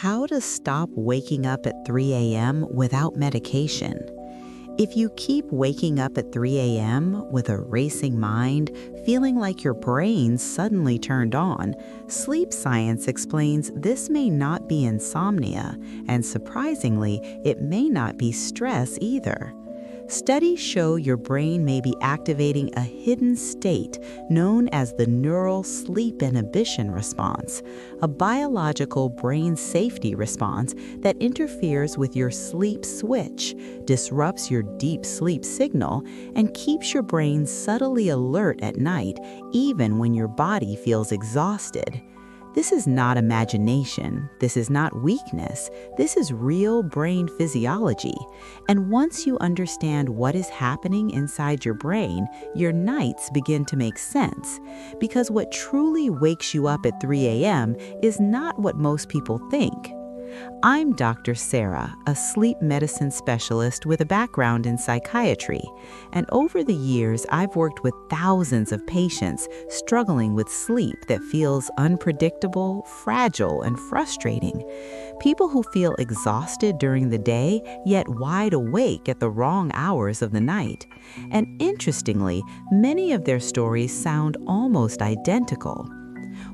How to stop waking up at 3 a.m. without medication. If you keep waking up at 3 a.m. with a racing mind, feeling like your brain suddenly turned on, sleep science explains this may not be insomnia, and surprisingly, it may not be stress either. Studies show your brain may be activating a hidden state known as the neural sleep inhibition response, a biological brain safety response that interferes with your sleep switch, disrupts your deep sleep signal, and keeps your brain subtly alert at night, even when your body feels exhausted. This is not imagination. This is not weakness. This is real brain physiology. And once you understand what is happening inside your brain, your nights begin to make sense. Because what truly wakes you up at 3 a.m. is not what most people think. I'm Dr. Sarah, a sleep medicine specialist with a background in psychiatry, and over the years I've worked with thousands of patients struggling with sleep that feels unpredictable, fragile, and frustrating. People who feel exhausted during the day, yet wide awake at the wrong hours of the night. And interestingly, many of their stories sound almost identical.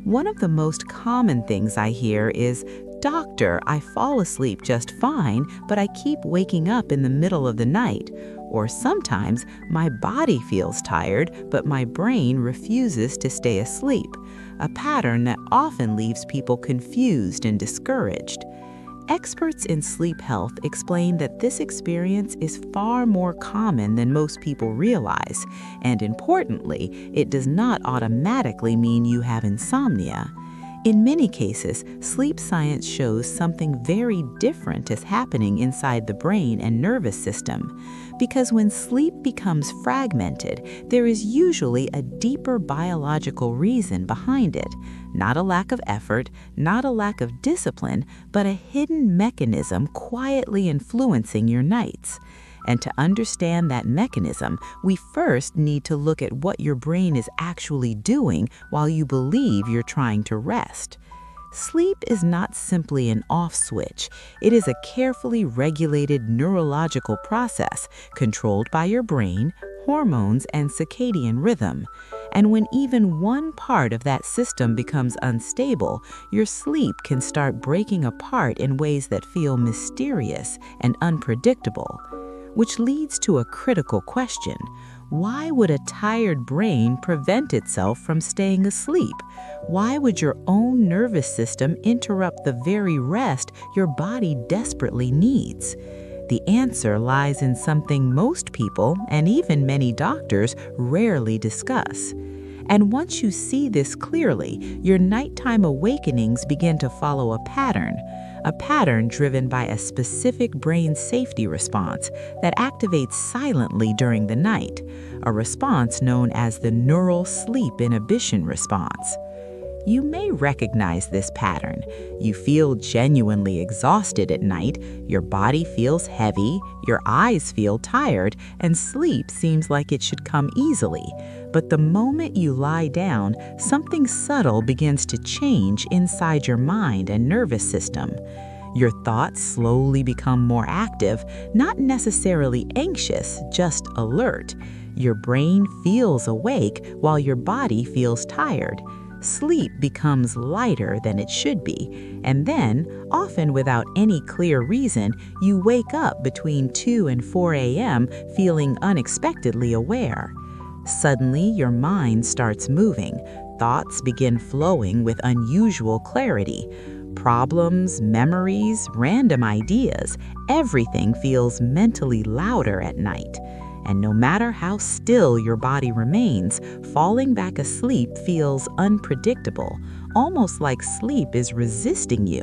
One of the most common things I hear is, "Doctor, I fall asleep just fine, but I keep waking up in the middle of the night." Or sometimes, "My body feels tired, but my brain refuses to stay asleep," a pattern that often leaves people confused and discouraged. Experts in sleep health explain that this experience is far more common than most people realize, and importantly, it does not automatically mean you have insomnia. In many cases, sleep science shows something very different is happening inside the brain and nervous system. Because when sleep becomes fragmented, there is usually a deeper biological reason behind it. Not a lack of effort, not a lack of discipline, but a hidden mechanism quietly influencing your nights. And to understand that mechanism, we first need to look at what your brain is actually doing while you believe you're trying to rest. Sleep is not simply an off switch. It is a carefully regulated neurological process controlled by your brain, hormones, and circadian rhythm. And when even one part of that system becomes unstable, your sleep can start breaking apart in ways that feel mysterious and unpredictable. Which leads to a critical question. Why would a tired brain prevent itself from staying asleep? Why would your own nervous system interrupt the very rest your body desperately needs? The answer lies in something most people, and even many doctors, rarely discuss. And once you see this clearly, your nighttime awakenings begin to follow a pattern driven by a specific brain safety response that activates silently during the night, a response known as the neural sleep inhibition response. You may recognize this pattern. You feel genuinely exhausted at night, your body feels heavy, your eyes feel tired, and sleep seems like it should come easily. But the moment you lie down, something subtle begins to change inside your mind and nervous system. Your thoughts slowly become more active, not necessarily anxious, just alert. Your brain feels awake while your body feels tired. Sleep becomes lighter than it should be, and then, often without any clear reason, you wake up between 2 and 4 a.m. feeling unexpectedly aware. Suddenly, your mind starts moving. Thoughts begin flowing with unusual clarity. Problems, memories, random ideas, everything feels mentally louder at night. And no matter how still your body remains, falling back asleep feels unpredictable, almost like sleep is resisting you.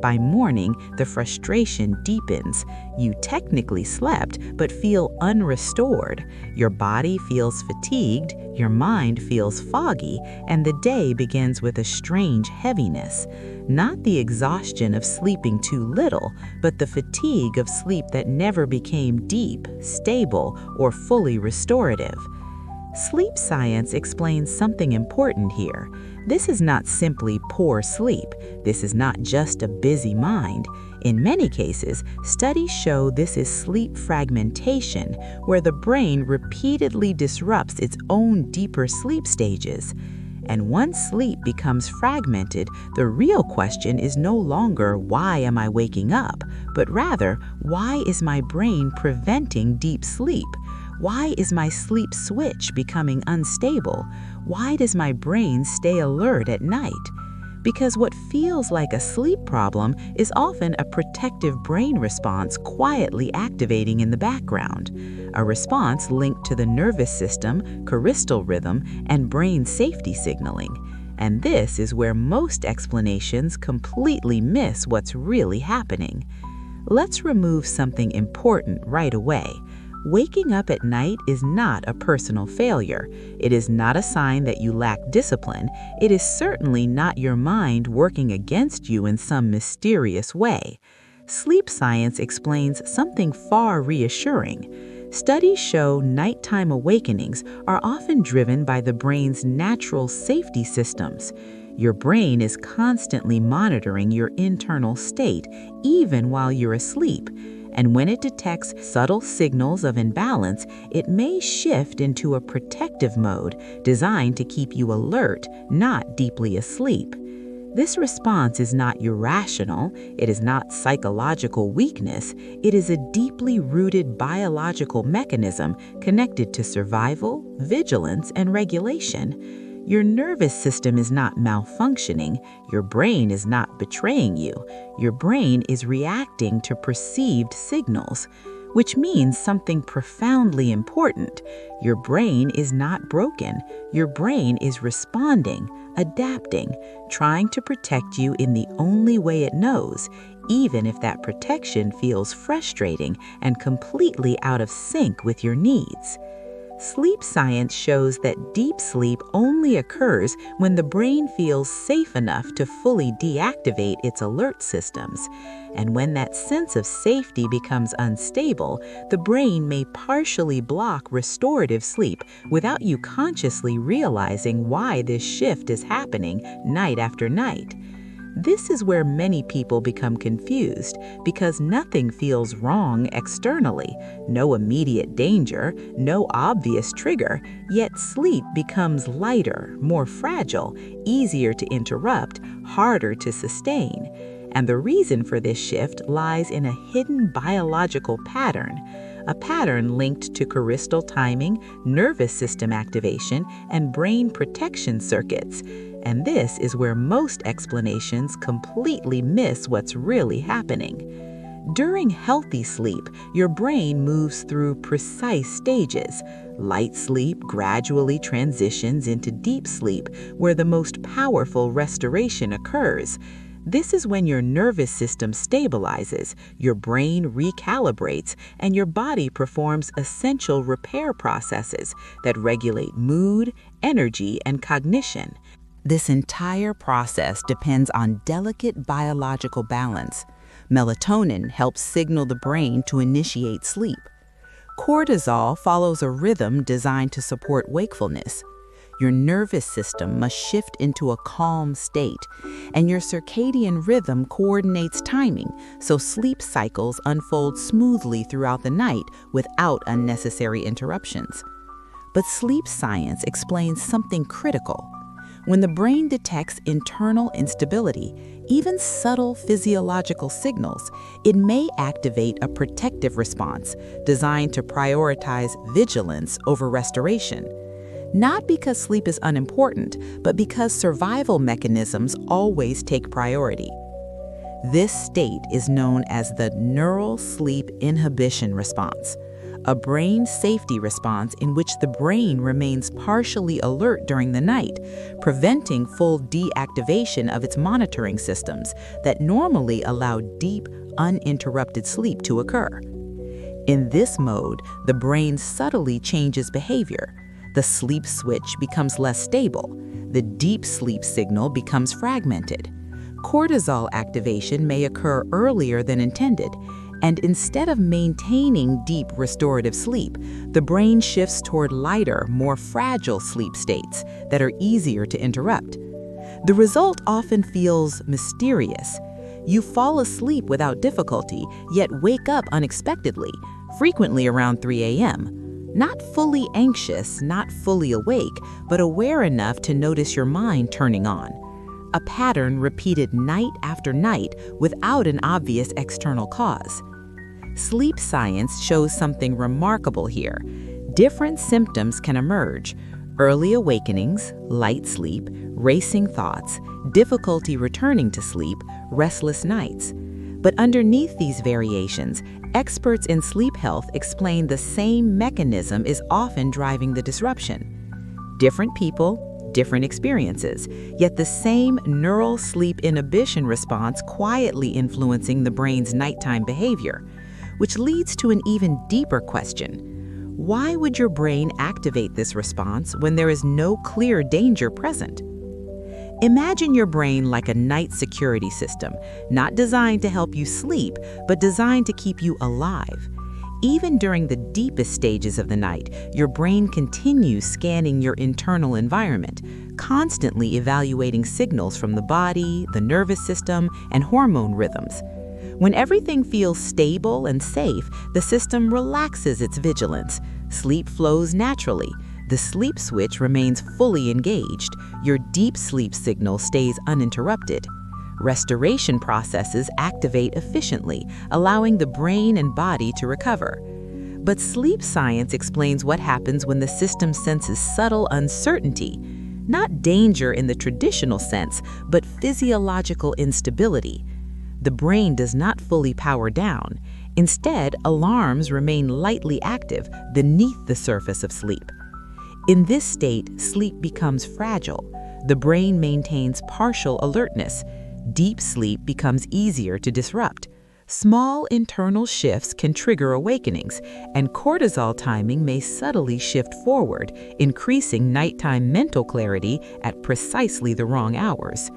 By morning, the frustration deepens. You technically slept, but feel unrestored. Your body feels fatigued, your mind feels foggy, and the day begins with a strange heaviness. Not the exhaustion of sleeping too little, but the fatigue of sleep that never became deep, stable, or fully restorative. Sleep science explains something important here. This is not simply poor sleep. This is not just a busy mind. In many cases, studies show this is sleep fragmentation, where the brain repeatedly disrupts its own deeper sleep stages. And once sleep becomes fragmented, the real question is no longer why am I waking up, but rather why is my brain preventing deep sleep? Why is my sleep switch becoming unstable? Why does my brain stay alert at night? Because what feels like a sleep problem is often a protective brain response quietly activating in the background, a response linked to the nervous system, cortisol rhythm, and brain safety signaling. And this is where most explanations completely miss what's really happening. Let's remove something important right away. Waking up at night is not a personal failure. It is not a sign that you lack discipline. It is certainly not your mind working against you in some mysterious way. Sleep science explains something far reassuring. Studies show nighttime awakenings are often driven by the brain's natural safety systems. Your brain is constantly monitoring your internal state, even while you're asleep. And when it detects subtle signals of imbalance, it may shift into a protective mode designed to keep you alert, not deeply asleep. This response is not irrational, it is not psychological weakness, it is a deeply rooted biological mechanism connected to survival, vigilance, and regulation. Your nervous system is not malfunctioning, your brain is not betraying you, your brain is reacting to perceived signals, which means something profoundly important. Your brain is not broken, your brain is responding, adapting, trying to protect you in the only way it knows, even if that protection feels frustrating and completely out of sync with your needs. Sleep science shows that deep sleep only occurs when the brain feels safe enough to fully deactivate its alert systems. And when that sense of safety becomes unstable, the brain may partially block restorative sleep without you consciously realizing why this shift is happening night after night. This is where many people become confused because nothing feels wrong externally, no immediate danger, no obvious trigger, yet sleep becomes lighter, more fragile, easier to interrupt, harder to sustain. And the reason for this shift lies in a hidden biological pattern, a pattern linked to cortisol timing, nervous system activation, and brain protection circuits. And this is where most explanations completely miss what's really happening. During healthy sleep, your brain moves through precise stages. Light sleep gradually transitions into deep sleep, where the most powerful restoration occurs. This is when your nervous system stabilizes, your brain recalibrates, and your body performs essential repair processes that regulate mood, energy, and cognition. This entire process depends on delicate biological balance. Melatonin helps signal the brain to initiate sleep. Cortisol follows a rhythm designed to support wakefulness. Your nervous system must shift into a calm state, and your circadian rhythm coordinates timing so sleep cycles unfold smoothly throughout the night without unnecessary interruptions. But sleep science explains something critical. When the brain detects internal instability, even subtle physiological signals, it may activate a protective response designed to prioritize vigilance over restoration. Not because sleep is unimportant, but because survival mechanisms always take priority. This state is known as the neural sleep inhibition response, a brain safety response in which the brain remains partially alert during the night, preventing full deactivation of its monitoring systems that normally allow deep, uninterrupted sleep to occur. In this mode, the brain subtly changes behavior. The sleep switch becomes less stable. The deep sleep signal becomes fragmented. Cortisol activation may occur earlier than intended, and instead of maintaining deep restorative sleep, the brain shifts toward lighter, more fragile sleep states that are easier to interrupt. The result often feels mysterious. You fall asleep without difficulty, yet wake up unexpectedly, frequently around 3 a.m. Not fully anxious, not fully awake, but aware enough to notice your mind turning on. A pattern repeated night after night without an obvious external cause. Sleep science shows something remarkable here. Different symptoms can emerge: early awakenings, light sleep, racing thoughts, difficulty returning to sleep, restless nights. But underneath these variations, experts in sleep health explain the same mechanism is often driving the disruption. Different people, different experiences, yet the same neural sleep inhibition response quietly influencing the brain's nighttime behavior, which leads to an even deeper question. Why would your brain activate this response when there is no clear danger present? Imagine your brain like a night security system, not designed to help you sleep, but designed to keep you alive. Even during the deepest stages of the night, your brain continues scanning your internal environment, constantly evaluating signals from the body, the nervous system, and hormone rhythms. When everything feels stable and safe, the system relaxes its vigilance. Sleep flows naturally. The sleep switch remains fully engaged. Your deep sleep signal stays uninterrupted. Restoration processes activate efficiently, allowing the brain and body to recover. But sleep science explains what happens when the system senses subtle uncertainty, not danger in the traditional sense, but physiological instability. The brain does not fully power down. Instead, alarms remain lightly active beneath the surface of sleep. In this state, sleep becomes fragile. The brain maintains partial alertness. Deep sleep becomes easier to disrupt. Small internal shifts can trigger awakenings, and cortisol timing may subtly shift forward, increasing nighttime mental clarity at precisely the wrong hours.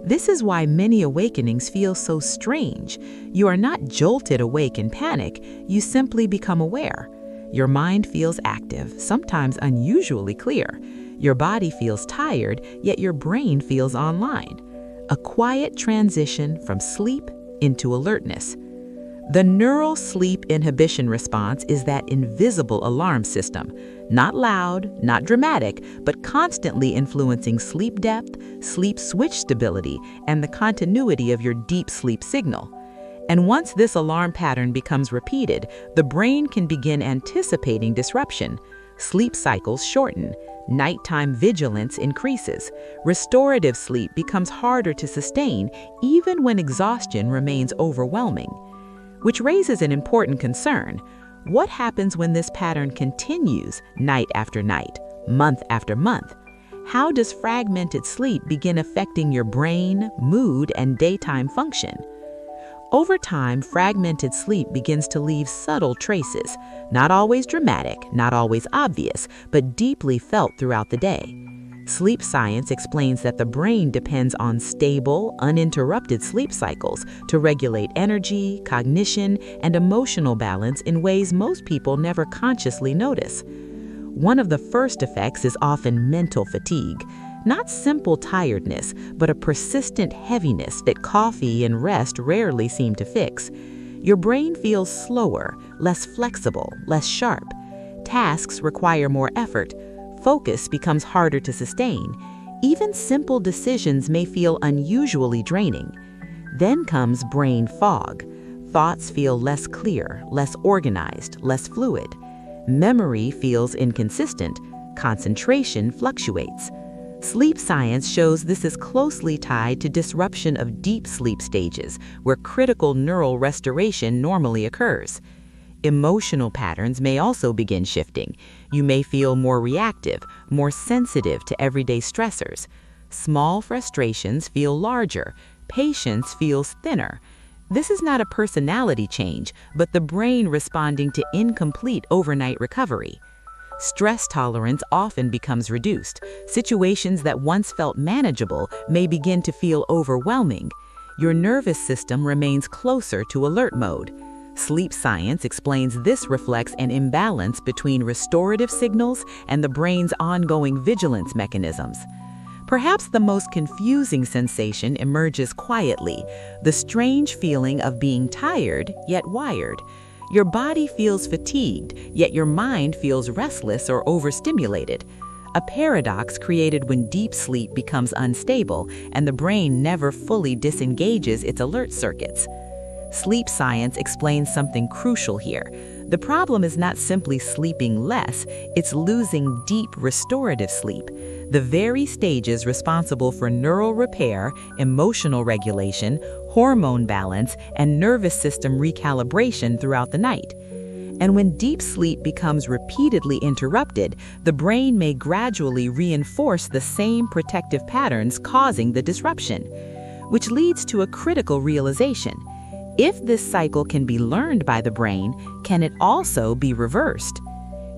This is why many awakenings feel so strange. You are not jolted awake in panic, you simply become aware. Your mind feels active, sometimes unusually clear. Your body feels tired, yet your brain feels online. A quiet transition from sleep into alertness. The neural sleep inhibition response is that invisible alarm system, not loud, not dramatic, but constantly influencing sleep depth, sleep switch stability, and the continuity of your deep sleep signal. And once this alarm pattern becomes repeated, the brain can begin anticipating disruption. Sleep cycles shorten. Nighttime vigilance increases. Restorative sleep becomes harder to sustain, even when exhaustion remains overwhelming. Which raises an important concern. What happens when this pattern continues night after night, month after month? How does fragmented sleep begin affecting your brain, mood, and daytime function? Over time, fragmented sleep begins to leave subtle traces, not always dramatic, not always obvious, but deeply felt throughout the day. Sleep science explains that the brain depends on stable, uninterrupted sleep cycles to regulate energy, cognition, and emotional balance in ways most people never consciously notice. One of the first effects is often mental fatigue, not simple tiredness, but a persistent heaviness that coffee and rest rarely seem to fix. Your brain feels slower, less flexible, less sharp. Tasks require more effort. Focus becomes harder to sustain. Even simple decisions may feel unusually draining. Then comes brain fog. Thoughts feel less clear, less organized, less fluid. Memory feels inconsistent. Concentration fluctuates. Sleep science shows this is closely tied to disruption of deep sleep stages, where critical neural restoration normally occurs. Emotional patterns may also begin shifting. You may feel more reactive, more sensitive to everyday stressors. Small frustrations feel larger. Patience feels thinner. This is not a personality change, but the brain responding to incomplete overnight recovery. Stress tolerance often becomes reduced. Situations that once felt manageable may begin to feel overwhelming. Your nervous system remains closer to alert mode. Sleep science explains this reflects an imbalance between restorative signals and the brain's ongoing vigilance mechanisms. Perhaps the most confusing sensation emerges quietly, the strange feeling of being tired yet wired. Your body feels fatigued, yet your mind feels restless or overstimulated. A paradox created when deep sleep becomes unstable and the brain never fully disengages its alert circuits. Sleep science explains something crucial here. The problem is not simply sleeping less, it's losing deep restorative sleep, the very stages responsible for neural repair, emotional regulation, hormone balance, and nervous system recalibration throughout the night. And when deep sleep becomes repeatedly interrupted, the brain may gradually reinforce the same protective patterns causing the disruption, which leads to a critical realization. If this cycle can be learned by the brain, can it also be reversed?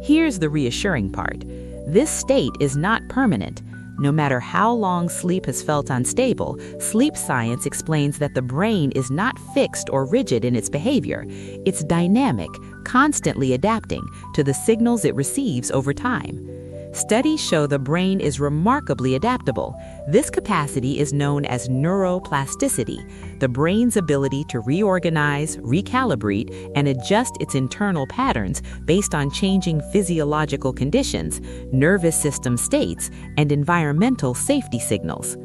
Here's the reassuring part. This state is not permanent. No matter how long sleep has felt unstable, sleep science explains that the brain is not fixed or rigid in its behavior. It's dynamic, constantly adapting to the signals it receives over time. Studies show the brain is remarkably adaptable. This capacity is known as neuroplasticity, the brain's ability to reorganize, recalibrate, and adjust its internal patterns based on changing physiological conditions, nervous system states, and environmental safety signals.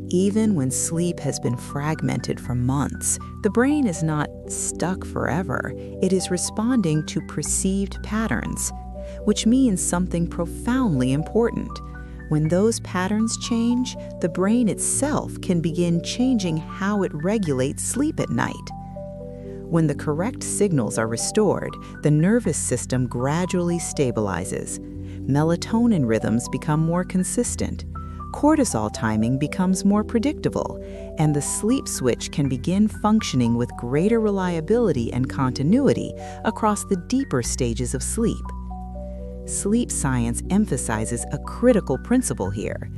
Even when sleep has been fragmented for months, the brain is not stuck forever. It is responding to perceived patterns, which means something profoundly important. When those patterns change, the brain itself can begin changing how it regulates sleep at night. When the correct signals are restored, the nervous system gradually stabilizes. Melatonin rhythms become more consistent. Cortisol timing becomes more predictable, and the sleep switch can begin functioning with greater reliability and continuity across the deeper stages of sleep. Sleep science emphasizes a critical principle here.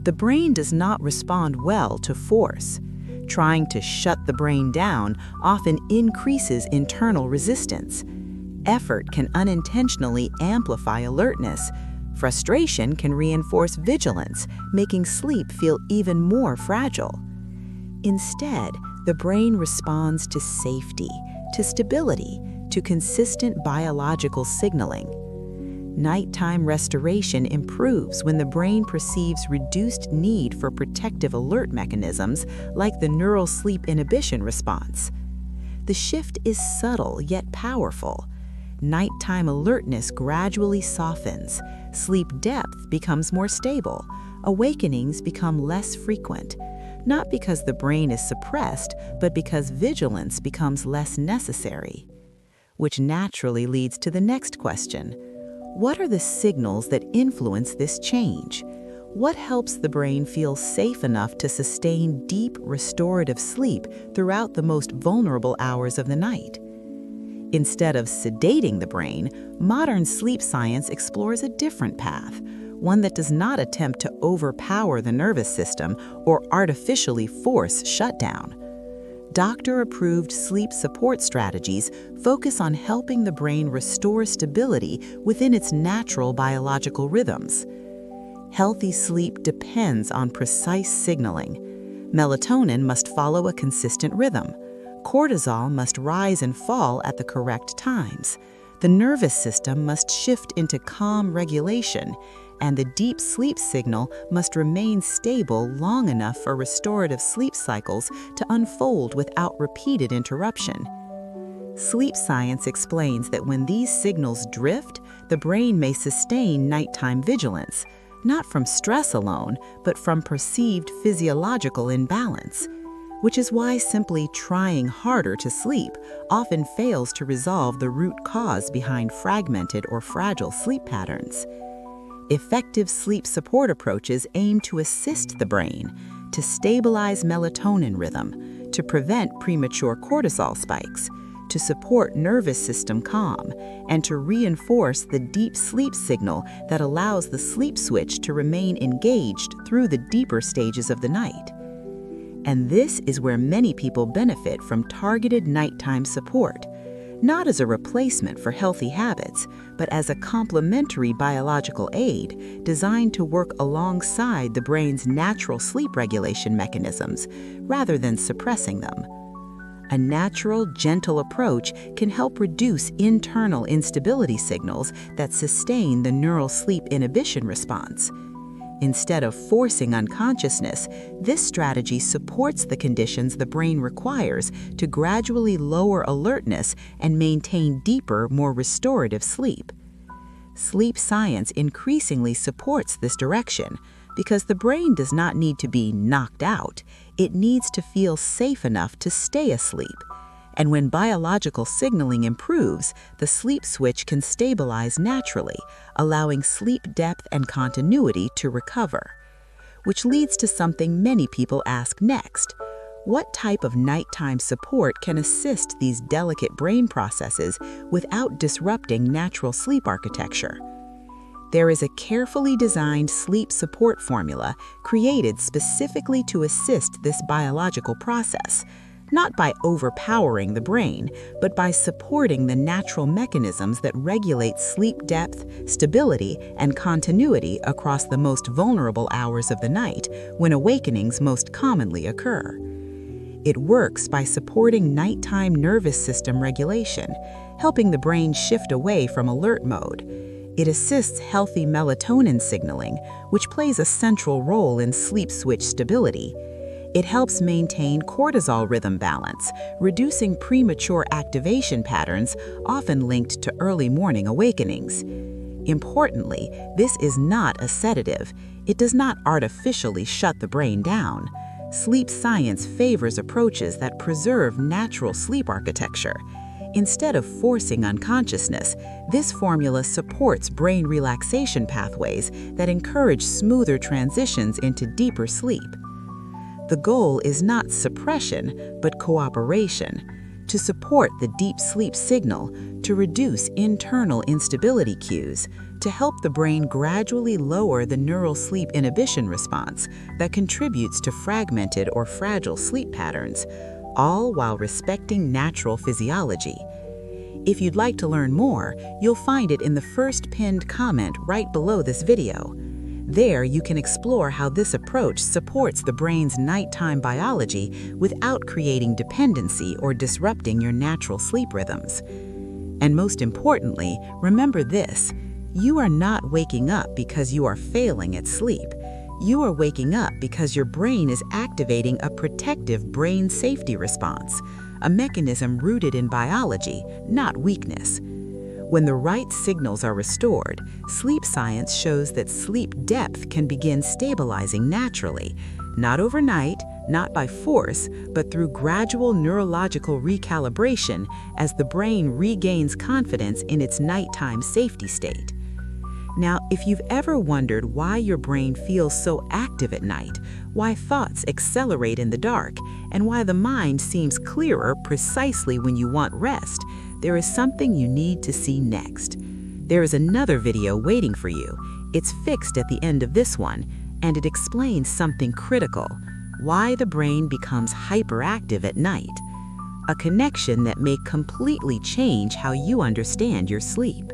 The brain does not respond well to force. Trying to shut the brain down often increases internal resistance. Effort can unintentionally amplify alertness. Frustration can reinforce vigilance, making sleep feel even more fragile. Instead, the brain responds to safety, to stability, to consistent biological signaling. Nighttime restoration improves when the brain perceives reduced need for protective alert mechanisms like the neural sleep inhibition response. The shift is subtle yet powerful. Nighttime alertness gradually softens, sleep depth becomes more stable, awakenings become less frequent, not because the brain is suppressed, but because vigilance becomes less necessary. Which naturally leads to the next question. What are the signals that influence this change? What helps the brain feel safe enough to sustain deep, restorative sleep throughout the most vulnerable hours of the night? Instead of sedating the brain, modern sleep science explores a different path, one that does not attempt to overpower the nervous system or artificially force shutdown. Doctor-approved sleep support strategies focus on helping the brain restore stability within its natural biological rhythms. Healthy sleep depends on precise signaling. Melatonin must follow a consistent rhythm. Cortisol must rise and fall at the correct times. The nervous system must shift into calm regulation, and the deep sleep signal must remain stable long enough for restorative sleep cycles to unfold without repeated interruption. Sleep science explains that when these signals drift, the brain may sustain nighttime vigilance, not from stress alone, but from perceived physiological imbalance, which is why simply trying harder to sleep often fails to resolve the root cause behind fragmented or fragile sleep patterns. Effective sleep support approaches aim to assist the brain, to stabilize melatonin rhythm, to prevent premature cortisol spikes, to support nervous system calm, and to reinforce the deep sleep signal that allows the sleep switch to remain engaged through the deeper stages of the night. And this is where many people benefit from targeted nighttime support. not as a replacement for healthy habits, but as a complementary biological aid designed to work alongside the brain's natural sleep regulation mechanisms rather than suppressing them. A natural, gentle approach can help reduce internal instability signals that sustain the neural sleep inhibition response. Instead of forcing unconsciousness, this strategy supports the conditions the brain requires to gradually lower alertness and maintain deeper, more restorative sleep. Sleep science increasingly supports this direction because the brain does not need to be knocked out. It needs to feel safe enough to stay asleep. And when biological signaling improves, the sleep switch can stabilize naturally, allowing sleep depth and continuity to recover. Which leads to something many people ask next. What type of nighttime support can assist these delicate brain processes without disrupting natural sleep architecture? There is a carefully designed sleep support formula created specifically to assist this biological process, not by overpowering the brain, but by supporting the natural mechanisms that regulate sleep depth, stability, and continuity across the most vulnerable hours of the night, when awakenings most commonly occur. It works by supporting nighttime nervous system regulation, helping the brain shift away from alert mode. It assists healthy melatonin signaling, which plays a central role in sleep switch stability. It helps maintain cortisol rhythm balance, reducing premature activation patterns often linked to early morning awakenings. Importantly, this is not a sedative. It does not artificially shut the brain down. Sleep science favors approaches that preserve natural sleep architecture. Instead of forcing unconsciousness, this formula supports brain relaxation pathways that encourage smoother transitions into deeper sleep. The goal is not suppression, but cooperation, to support the deep sleep signal, to reduce internal instability cues, to help the brain gradually lower the neural sleep inhibition response that contributes to fragmented or fragile sleep patterns, all while respecting natural physiology. If you'd like to learn more, you'll find it in the first pinned comment right below this video. There, you can explore how this approach supports the brain's nighttime biology without creating dependency or disrupting your natural sleep rhythms. And most importantly, remember this: you are not waking up because you are failing at sleep. You are waking up because your brain is activating a protective brain safety response, a mechanism rooted in biology, not weakness. When the right signals are restored, sleep science shows that sleep depth can begin stabilizing naturally, not overnight, not by force, but through gradual neurological recalibration as the brain regains confidence in its nighttime safety state. Now, if you've ever wondered why your brain feels so active at night, why thoughts accelerate in the dark, and why the mind seems clearer precisely when you want rest, there is something you need to see next. There is another video waiting for you. It's fixed at the end of this one, and it explains something critical: why the brain becomes hyperactive at night. A connection that may completely change how you understand your sleep.